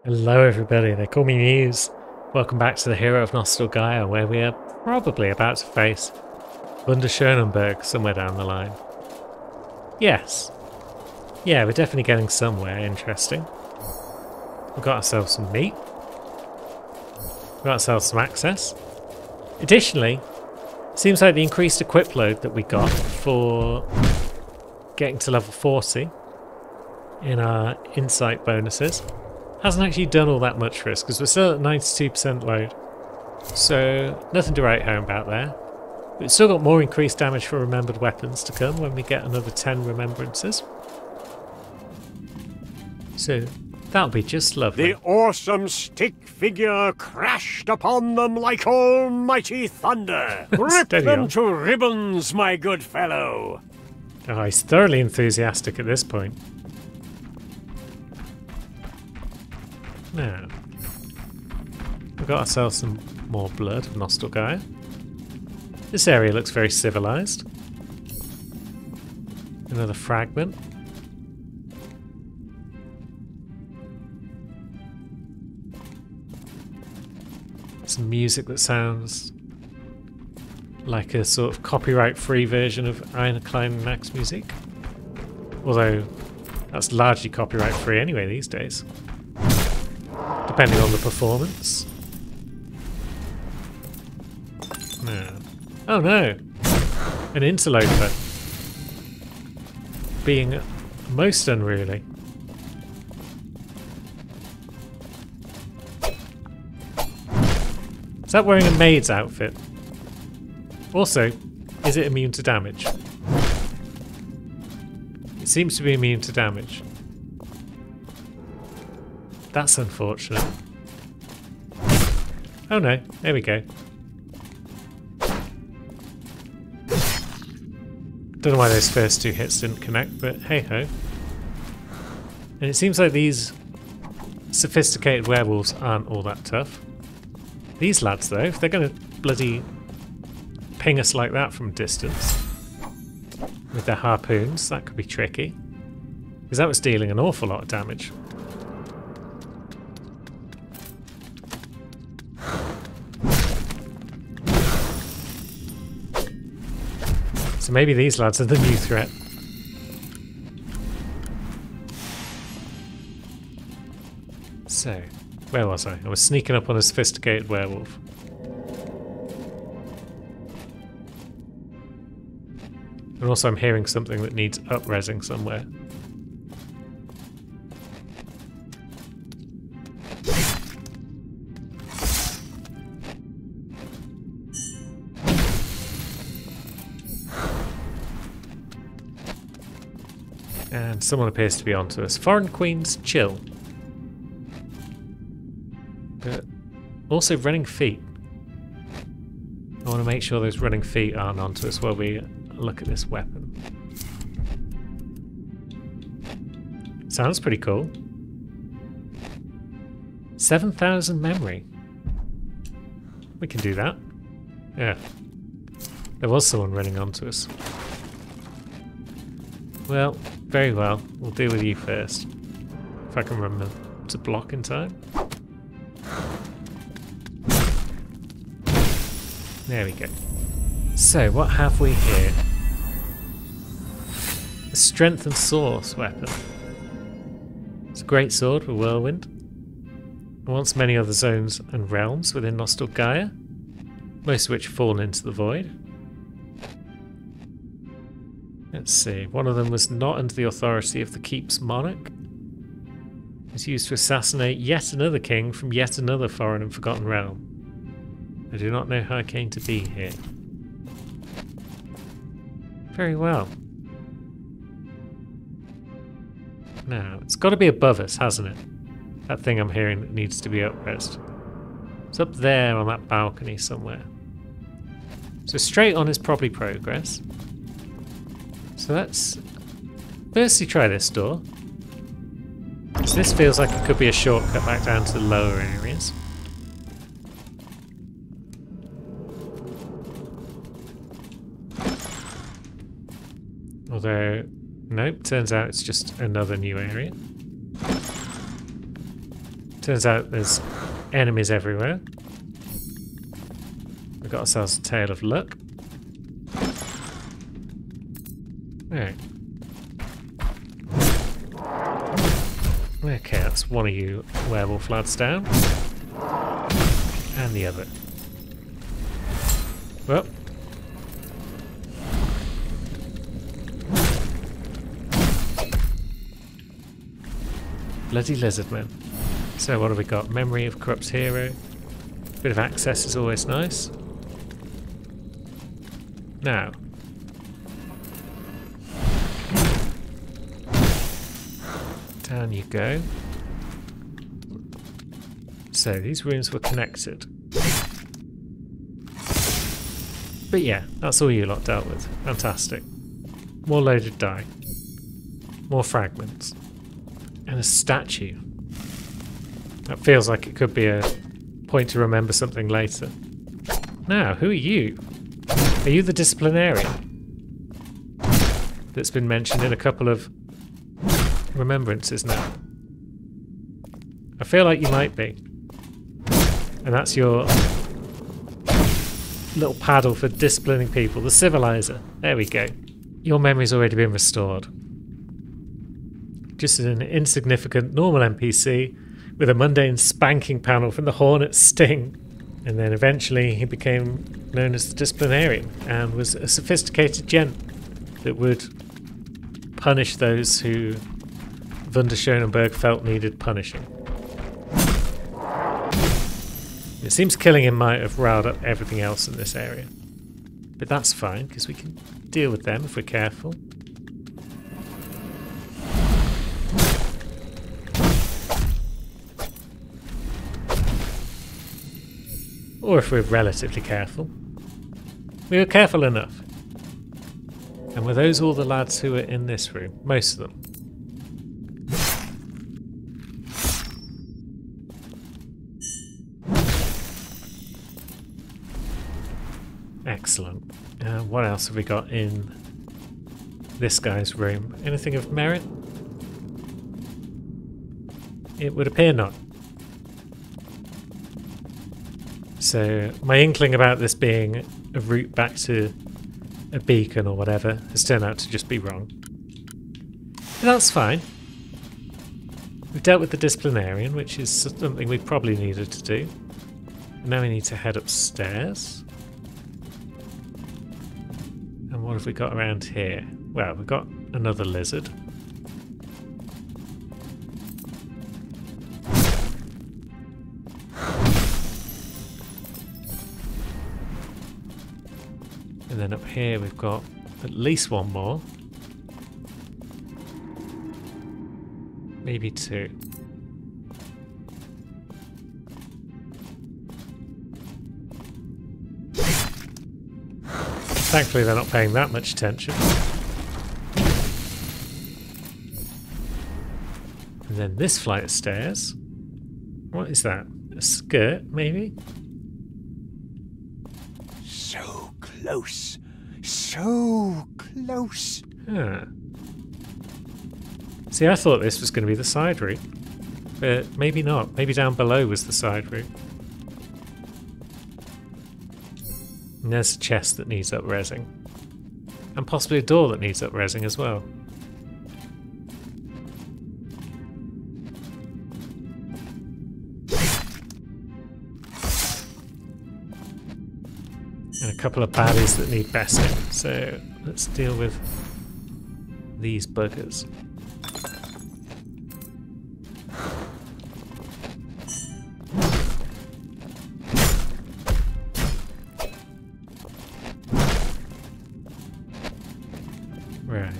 Hello everybody, they call me Muse. Welcome back to the Hero of Nostalgaia, where we are probably about to face Wunder Schönenberg somewhere down the line. Yes. Yeah, we're definitely getting somewhere interesting. We've got ourselves some meat. We've got ourselves some access. Additionally, it seems like the increased equip load that we got for getting to level 40 in our insight bonuses hasn't actually done all that much for us, because we're still at 92% load. So nothing to write home about there. We've still got more increased damage for remembered weapons to come when we get another 10 remembrances. So that'll be just lovely. The awesome stick figure crashed upon them like almighty thunder. Rip them to ribbons, my good fellow. Oh, he's thoroughly enthusiastic at this point. Now, we've got ourselves some more blood of Nostalgaia. This area looks very civilized. Another fragment. Some music that sounds like a sort of copyright-free version of Eine kleine Nachtmusik. Although, that's largely copyright-free anyway these days. Depending on the performance. No. Oh no! An interloper. Being most unruly. Is that wearing a maid's outfit? Also, is it immune to damage? It seems to be immune to damage. That's unfortunate. Oh no, there we go. Don't know why those first two hits didn't connect, but hey ho. And it seems like these sophisticated werewolves aren't all that tough. These lads though, if they're going to bloody ping us like that from distance with their harpoons, that could be tricky. Because that was dealing an awful lot of damage. So maybe these lads are the new threat. So, where was I? I was sneaking up on a sophisticated werewolf. And also I'm hearing something that needs up-resing somewhere. And someone appears to be onto us. Foreign Queen's Chill. But also running feet. I want to make sure those running feet aren't onto us while we look at this weapon. Sounds pretty cool. 7,000 memory. We can do that. Yeah. There was someone running onto us. Well, very well. We'll deal with you first. If I can remember to block in time. There we go. So, what have we here? A Strength and Source weapon. It's a great sword for Whirlwind. And once many other zones and realms within Nostalgaia, most of which fall into the void. Let's see, one of them was not under the authority of the Keep's monarch. It was used to assassinate yet another king from yet another foreign and forgotten realm. I do not know how I came to be here. Very well. Now, it's got to be above us, hasn't it? That thing I'm hearing that needs to be up-resed. It's up there on that balcony somewhere. So straight on is probably progress. So let's firstly try this door. So this feels like it could be a shortcut back down to the lower areas. Although, nope, turns out it's just another new area. Turns out there's enemies everywhere. We've got ourselves a Tale of Luck. Alright. Okay, that's one of you werewolf lads down. And the other. Well. Bloody lizard men. So what have we got? Memory of corrupt hero. Bit of access is always nice. Now. Down you go. So these rooms were connected. But yeah, that's all you lot dealt with. Fantastic. More loaded die. More fragments. And a statue. That feels like it could be a point to remember something later. Now, who are you? Are you the disciplinarian? That's been mentioned in a couple of remembrances now. I feel like you might be. And that's your little paddle for disciplining people. The civilizer. There we go. Your memory's already been restored. Just an insignificant normal NPC with a mundane spanking panel from the Hornet's sting. And then eventually he became known as the disciplinarian and was a sophisticated gent that would punish those who Wunderschönenberg felt needed punishing. It seems killing him might have riled up everything else in this area. But that's fine, because we can deal with them if we're careful. Or if we're relatively careful. We were careful enough. And were those all the lads who were in this room? Most of them. Excellent. What else have we got in this guy's room? Anything of merit? It would appear not. So my inkling about this being a route back to a beacon or whatever has turned out to just be wrong. But that's fine. We've dealt with the disciplinarian, which is something we probably needed to do. Now we need to head upstairs. And what have we got around here? Well, we've got another lizard. And then up here we've got at least one more. Maybe two. Thankfully they're not paying that much attention. And then this flight of stairs. What is that? A skirt, maybe? So close. So close. Huh. See, I thought this was going to be the side route. But maybe not. Maybe down below was the side route. And there's a chest that needs up-resing. And possibly a door that needs up-resing as well. And a couple of baddies that need besting. So let's deal with these buggers. Right.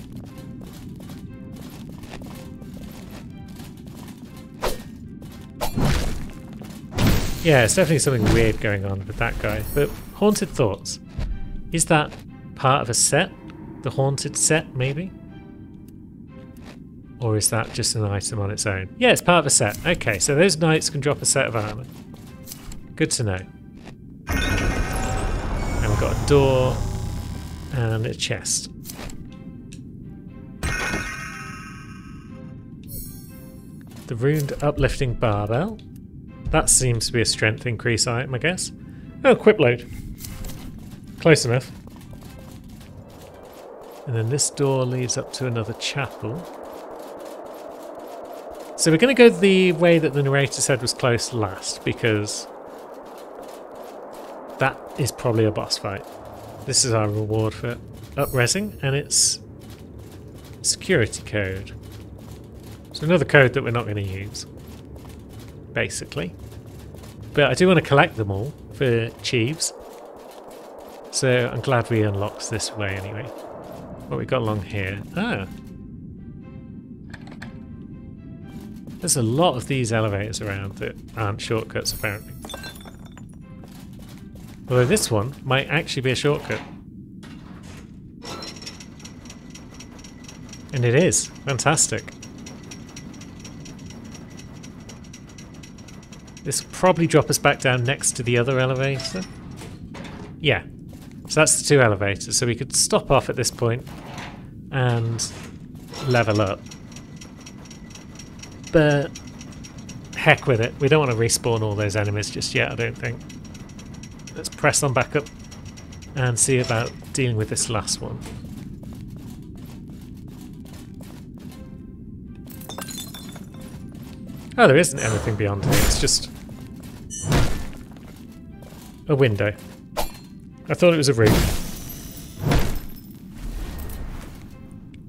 Yeah, it's definitely something weird going on with that guy. But Haunted Thoughts. Is that part of a set? The Haunted set, maybe? Or is that just an item on its own? Yeah, it's part of a set. Okay, so those knights can drop a set of armour. Good to know. And we've got a door and a chest. The runed uplifting barbell. That seems to be a strength increase item, I guess. Oh, equip load. Close enough. And then this door leads up to another chapel. So we're going to go the way that the narrator said was close last, because that is probably a boss fight. This is our reward for up-resing, and it's security code. So another code that we're not going to use, basically. But I do want to collect them all for Chiefs. So I'm glad we unlocked this way anyway. What we got along here? Ah. There's a lot of these elevators around that aren't shortcuts apparently. Although this one might actually be a shortcut. And it is. Fantastic. This will probably drop us back down next to the other elevator. Yeah. So that's the two elevators. So we could stop off at this point and level up. But heck with it. We don't want to respawn all those enemies just yet, I don't think. Let's press on back up and see about dealing with this last one. Oh, there isn't anything beyond here. It's just a window. I thought it was a room.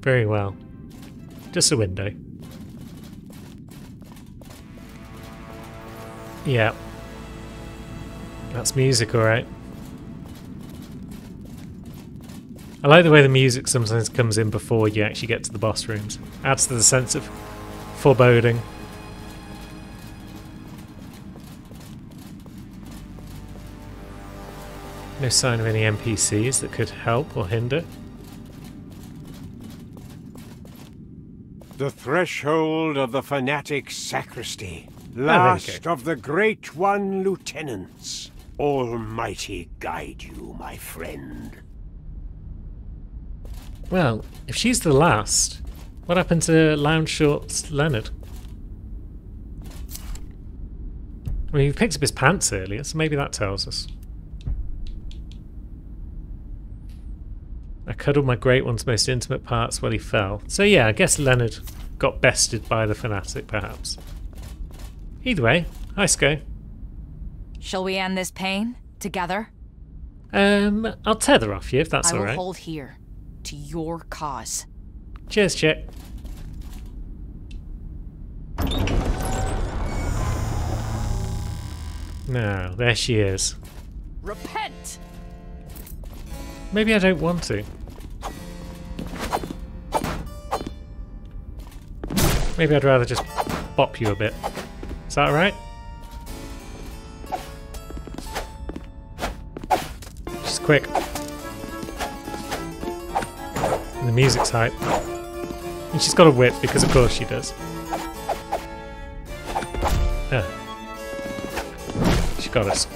Very well. Just a window. Yeah. That's music, alright. I like the way the music sometimes comes in before you actually get to the boss rooms. Adds to the sense of foreboding. No sign of any NPCs that could help or hinder. The threshold of the fanatic sacristy. Last of the Great One lieutenants. Almighty guide you, my friend. Well, if she's the last, what happened to Lounge Shorts Leonard? I mean, he picked up his pants earlier, so maybe that tells us. I cuddled my Great One's most intimate parts while he fell. So yeah, I guess Leonard got bested by the fanatic, perhaps. Either way, hi Sko. Shall we end this pain together? I'll tether off you if that's alright. I will hold here to your cause. Cheers, chick. Now, there she is. Repent! Maybe I don't want to. Maybe I'd rather just bop you a bit. Is that alright? She's quick. And the music's hype. And she's got a whip, because of course she does. She got us.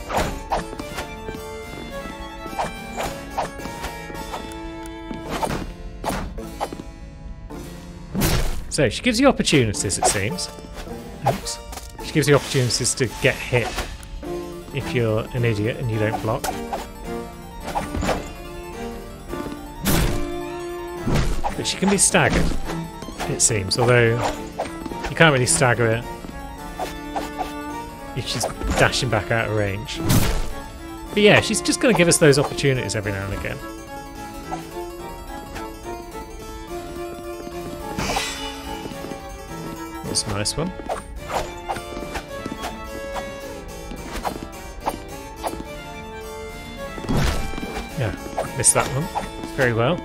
So, she gives you opportunities, it seems. Oops. She gives you opportunities to get hit if you're an idiot and you don't block. But she can be staggered, it seems, although you can't really stagger her if she's dashing back out of range. But yeah, she's just going to give us those opportunities every now and again. That's a nice one. Yeah, missed that one. Very well.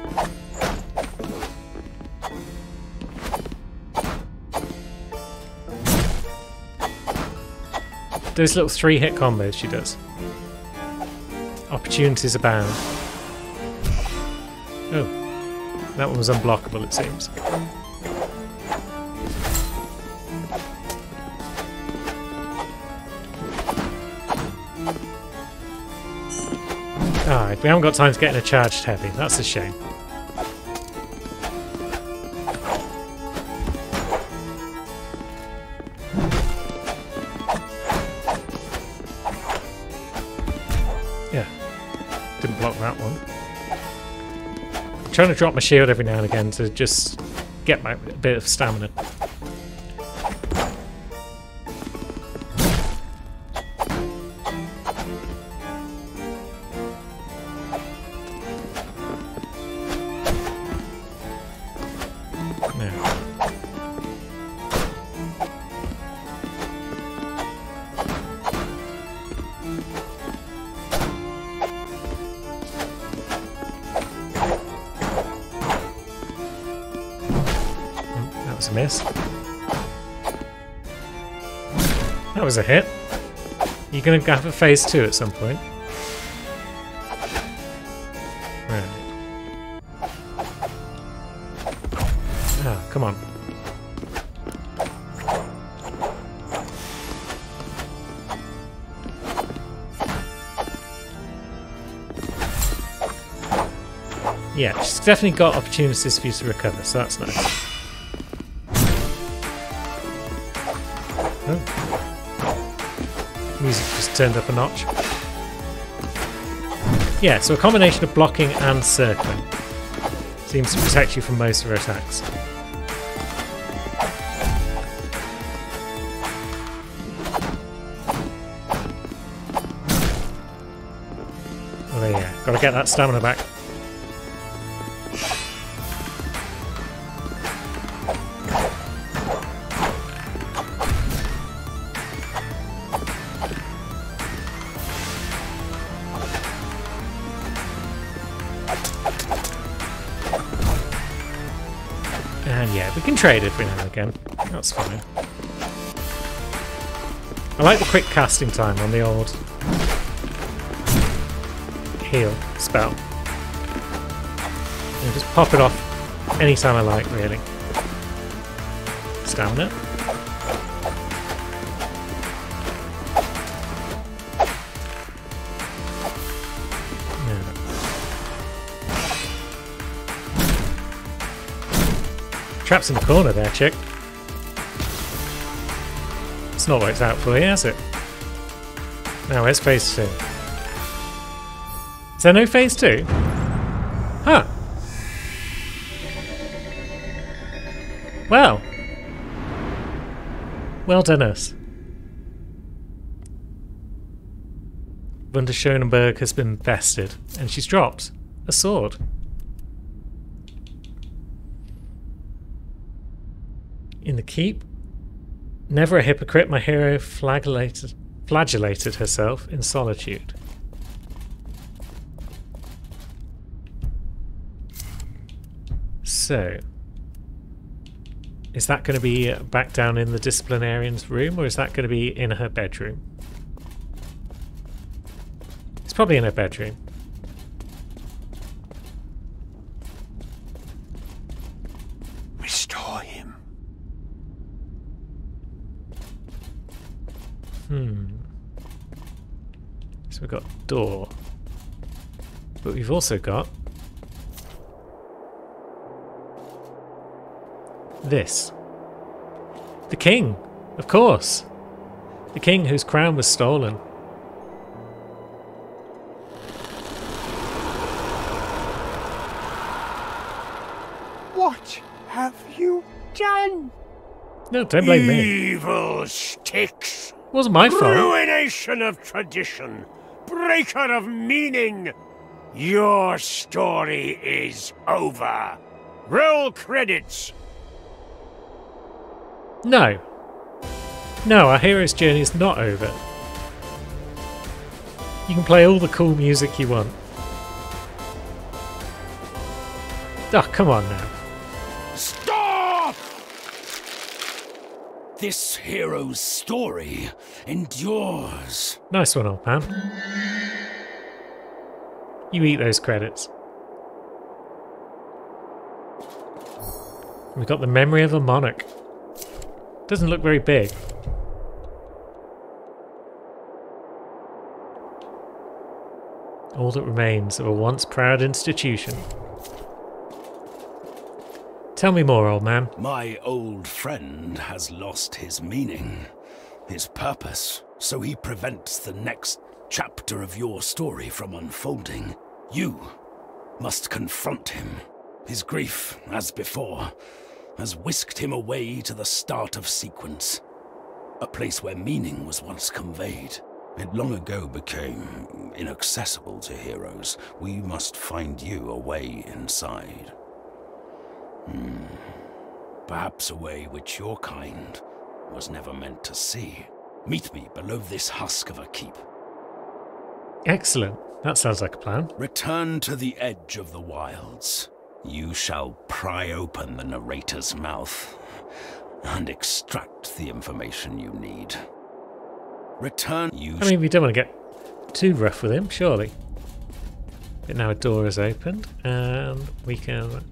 Those little 3-hit combos she does. Opportunities abound. Oh, that one was unblockable, it seems. Alright, we haven't got time to get in a charged heavy. That's a shame. Didn't block that one. I'm trying to drop my shield every now and again to just get my bit of stamina. Miss. That was a hit. You're going to have a phase 2 at some point. Right. Ah, come on. Yeah, she's definitely got opportunities for you to recover, so that's nice. Oh. Music just turned up a notch. Yeah, so a combination of blocking and circling seems to protect you from most of her attacks. Oh yeah, gotta get that stamina back. And yeah, we can trade every now and again. That's fine. I like the quick casting time on the old heal spell. And just pop it off anytime I like, really. Stamina. Traps in the corner there, chick. It's not worked out for you, has it? Now, where's phase 2? Is there no phase 2? Huh. Well. Well done us. Wanda Schönenberg has been bested, and she's dropped a sword. In the keep, never a hypocrite, my hero flagellated herself in solitude. So, is that going to be back down in the disciplinarian's room, or is that going to be in her bedroom? It's probably in her bedroom. Restore him. So we've got door. But we've also got this. The king, of course. The king whose crown was stolen. What have you done? No, don't blame me. Evil Styx. It wasn't my fault. Ruination of tradition. Breaker of meaning. Your story is over. Roll credits. No. No, our hero's journey is not over. You can play all the cool music you want. Oh, come on now. Stop! This hero's story endures. Nice one, old man. You eat those credits. We've got the memory of a monarch. Doesn't look very big. All that remains of a once proud institution. Tell me more, old man. My old friend has lost his meaning, his purpose, so he prevents the next chapter of your story from unfolding. You must confront him. His grief, as before, has whisked him away to the start of sequence. A place where meaning was once conveyed. It long ago became inaccessible to heroes. We must find you a way inside. Perhaps a way which your kind was never meant to see. Meet me below this husk of a keep. Excellent. That sounds like a plan. Return to the edge of the wilds. You shall pry open the narrator's mouth and extract the information you need. Return you... I mean, we don't want to get too rough with him, surely. But now a door is opened and we can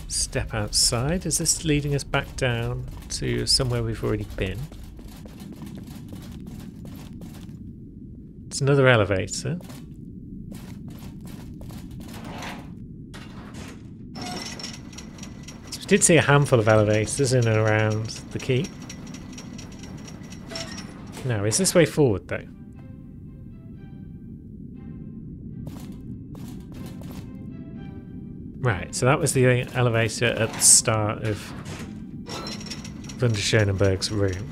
step outside. Is this leading us back down to somewhere we've already been? It's another elevator. So we did see a handful of elevators in and around the keep. Now, is this way forward though? Right, so that was the elevator at the start of Wanda Schoenenberg's room.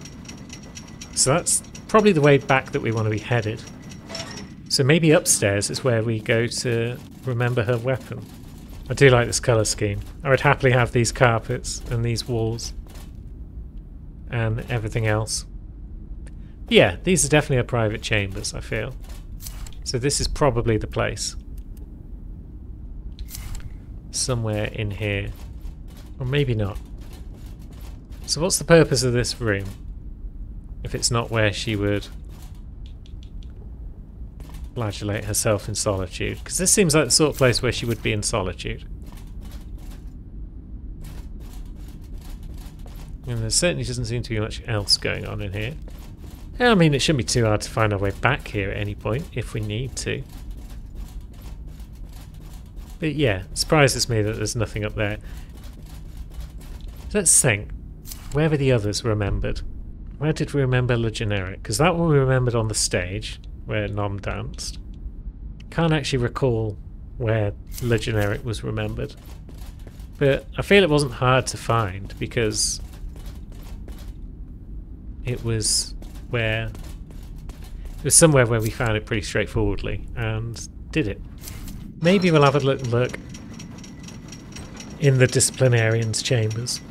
So that's probably the way back that we want to be headed. So maybe upstairs is where we go to remember her weapon. I do like this colour scheme. I would happily have these carpets and these walls and everything else. Yeah, these are definitely her private chambers, I feel. So this is probably the place. Somewhere in here. Or maybe not. So what's the purpose of this room? If it's not where she would flagellate herself in solitude. Because this seems like the sort of place where she would be in solitude. And there certainly doesn't seem to be much else going on in here. I mean, it shouldn't be too hard to find our way back here at any point, if we need to. But yeah, it surprises me that there's nothing up there. Let's think. Where were the others remembered? Where did we remember Le Generic? Because that one we remembered on the stage, where Nom danced. Can't actually recall where Le Generic was remembered. But I feel it wasn't hard to find, because it was somewhere where we found it pretty straightforwardly and did it. Maybe we'll have a look in the disciplinarian's chambers.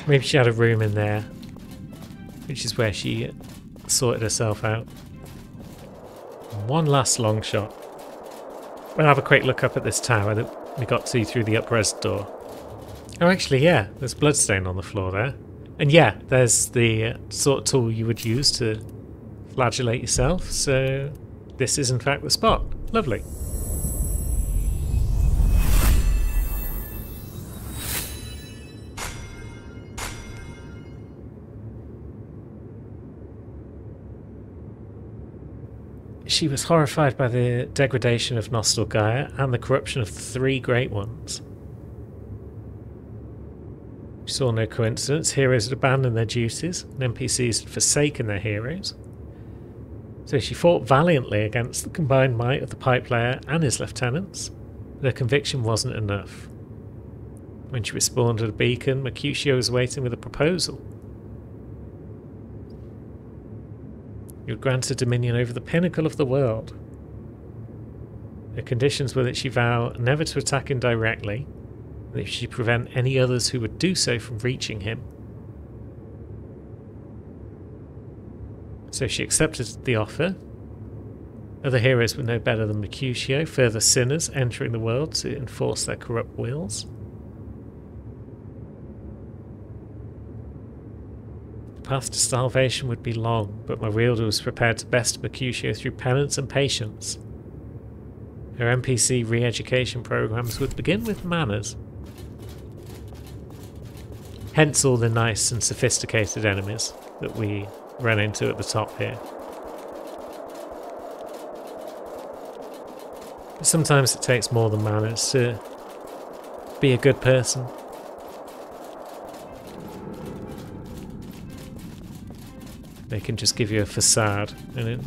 Maybe she had a room in there, which is where she sorted herself out. One last long shot. We'll have a quick look up at this tower that we got to through the up-res door. Oh, actually, yeah, there's bloodstain on the floor there. And yeah, there's the sort of tool you would use to flagellate yourself, so this is in fact the spot. Lovely. She was horrified by the degradation of Nostal Gaia and the corruption of the three Great Ones. She saw no coincidence. Heroes had abandoned their duties, and NPCs had forsaken their heroes. So she fought valiantly against the combined might of the pipe layer and his lieutenants, but her conviction wasn't enough. When she respawned at a beacon, Mercutio was waiting with a proposal. He would grant her dominion over the pinnacle of the world. The conditions were that she vow never to attack him directly, and that she prevent any others who would do so from reaching him. So she accepted the offer. Other heroes were no better than Mercutio, further sinners entering the world to enforce their corrupt wills. The path to salvation would be long, but my wielder was prepared to best Mercutio through penance and patience. Her NPC re-education programs would begin with manners. Hence all the nice and sophisticated enemies that we ran into at the top here. But sometimes it takes more than manners to be a good person. They can just give you a facade and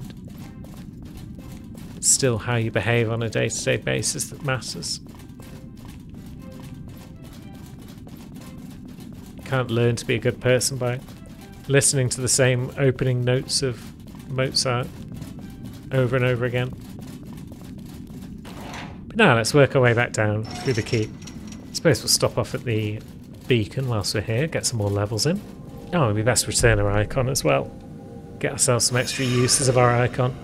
still how you behave on a day-to-day basis that matters. You can't learn to be a good person by listening to the same opening notes of Mozart over and over again. But now let's work our way back down through the keep. I suppose we'll stop off at the beacon whilst we're here, get some more levels in. Oh, it'd be best to return our icon as well. Get ourselves some extra uses of our icon.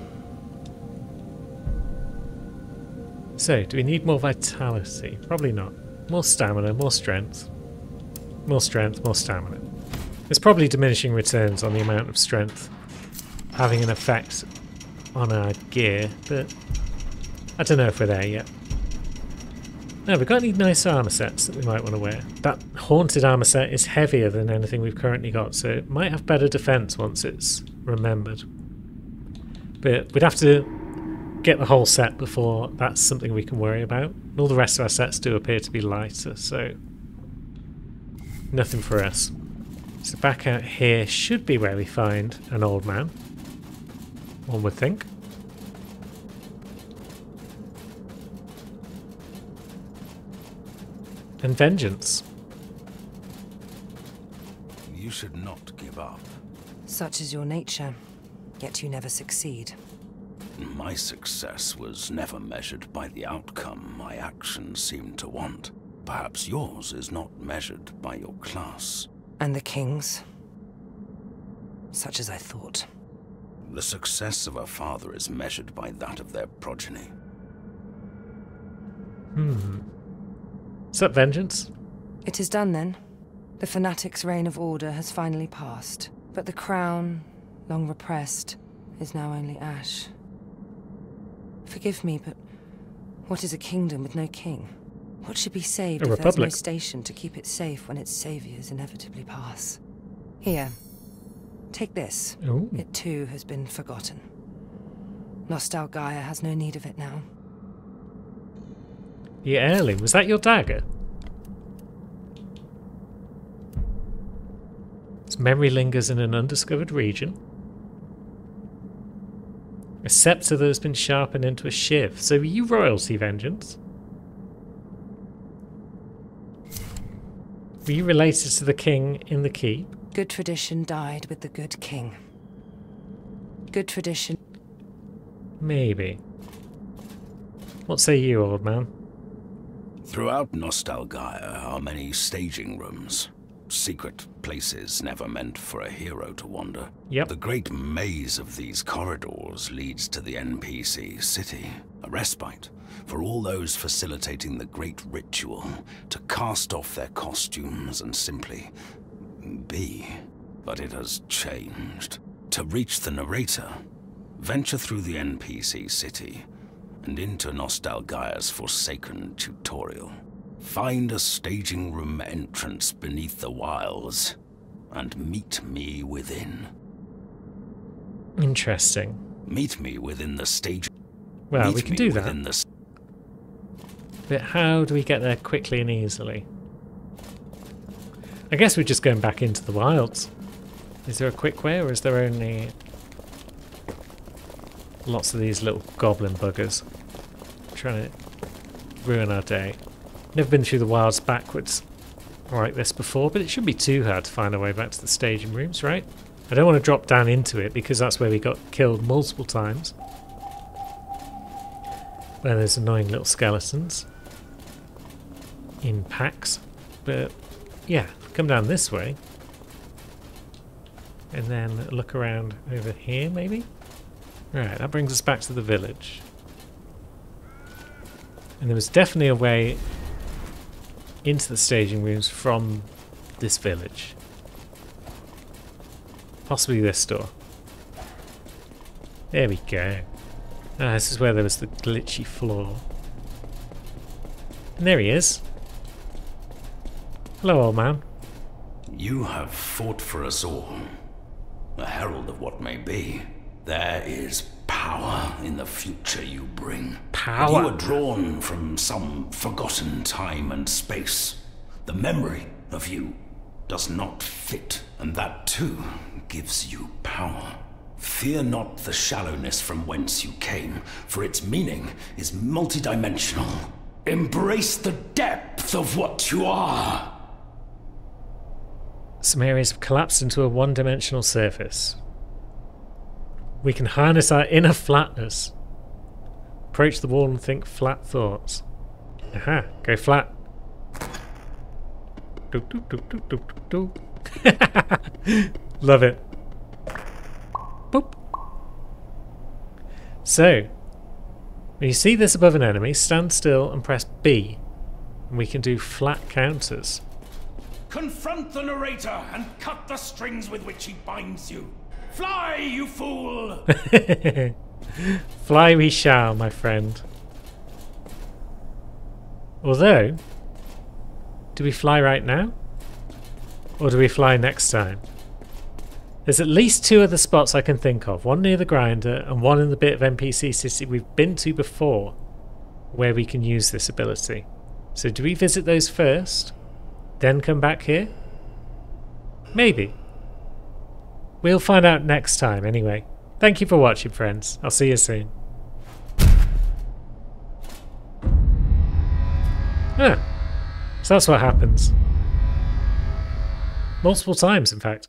So, do we need more vitality? Probably not. More stamina, more strength. More strength, more stamina. There's probably diminishing returns on the amount of strength having an effect on our gear, but I don't know if we're there yet. Now, we've got any nice armour sets that we might want to wear. That haunted armour set is heavier than anything we've currently got, so it might have better defence once it's remembered. But we'd have to get the whole set before that's something we can worry about. And all the rest of our sets do appear to be lighter, so nothing for us. So back out here should be where we find an old man, one would think. And vengeance. You should not give up. Such is your nature, yet you never succeed. My success was never measured by the outcome my actions seemed to want. Perhaps yours is not measured by your class. And the king's? Such as I thought. The success of a father is measured by that of their progeny. Is that vengeance? It is done then. The fanatic's reign of order has finally passed. But the crown, long repressed, is now only ash. Forgive me, but what is a kingdom with no king? What should be saved if there's no station to keep it safe when its saviors inevitably pass? Here, take this. Ooh. It too has been forgotten. Nostalgaia has no need of it now. The heirloom, was that your dagger? Its memory lingers in an undiscovered region. A scepter that has been sharpened into a shiv. So were you royalty, Vengeance? Were you related to the king in the keep? Good tradition died with the good king. Good tradition. Maybe. What say you, old man? Throughout Nostalgaia are many staging rooms. Secret places never meant for a hero to wander. Yep. The great maze of these corridors leads to the NPC city, a respite for all those facilitating the great ritual to cast off their costumes and simply be. But it has changed. To reach the narrator, venture through the NPC city and into Nostalgaia's forsaken tutorial. Find a staging room entrance beneath the wilds, and meet me within. Interesting. Meet me within the stage. Well, we can do that. But how do we get there quickly and easily? I guess we're just going back into the wilds. Is there a quick way, or is there only lots of these little goblin buggers trying to ruin our day? Never been through the wilds backwards like this before, but it shouldn't be too hard to find our way back to the staging rooms, right? I don't want to drop down into it because that's where we got killed multiple times. Where there's annoying little skeletons in packs. But yeah, come down this way. And then look around over here, maybe? Right, that brings us back to the village. And there was definitely a way into the staging rooms from this village. Possibly this door. There we go. Ah, this is where there was the glitchy floor. And there he is. Hello, old man. You have fought for us all. A herald of what may be. There is power in the future you bring. Power? But you are drawn from some forgotten time and space. The memory of you does not fit, and that too gives you power. Fear not the shallowness from whence you came, for its meaning is multidimensional. Embrace the depth of what you are. Some areas have collapsed into a one-dimensional surface. We can harness our inner flatness. Approach the wall and think flat thoughts. Aha, go flat. Do, do, do, do, do, do, do. Love it. Boop. So, when you see this above an enemy, stand still and press B. And we can do flat counters. Confront the narrator and cut the strings with which he binds you. Fly, you fool! Fly we shall, my friend. Although, do we fly right now? Or do we fly next time? There's at least 2 other spots I can think of. One near the grinder and one in the bit of NPC city we've been to before where we can use this ability. So do we visit those first? Then come back here? Maybe. We'll find out next time anyway. Thank you for watching, friends. I'll see you soon. Ah, so that's what happens. Multiple times, in fact.